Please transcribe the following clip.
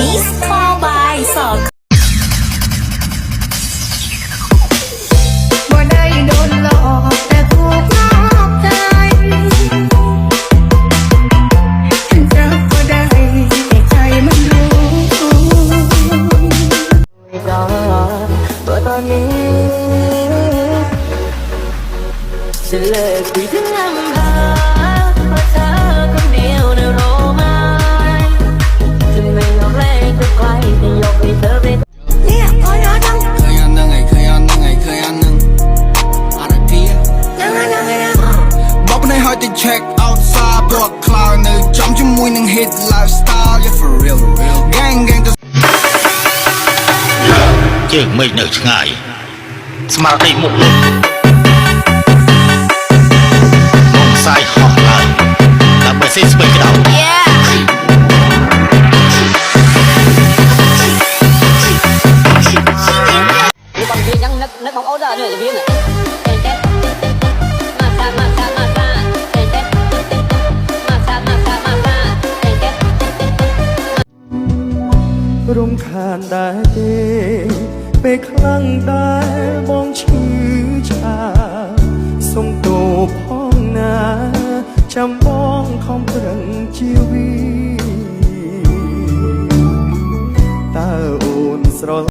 มิสคอลบายสอบ่ได้โดนหลอกแต่ถูกนอกใจฉันรับก็ได้แต่ใจมันรู้ตัวตอนนี้ฉันเลิกคุยถึงน้ำตาเพราะเธอคนเดียวในโรมาฉันไม่ยอมแลกกับใครแต่ยกให้เธอเป็นเนี่ยพอแล้วจังเคยอันหนึ่งเคยอันหนึ่งอะไรพี่บอกในหอยติดเช็คเอาท์ซาบวกคลาวน์จำจมูกหนึ่งฮิตไลฟ์สไตล์ yeah for real แกงจะជើងមេឃនៅឆ្ងាយស្មារតីមុខលុបងខ្សែហោះឡើងដើម្បីសេស្បែកក្តៅบางทียังนึกของโอ๊ตเหนื่อยจะวิ่งรำคาญได้ไปคลั่งได้มองชื่อ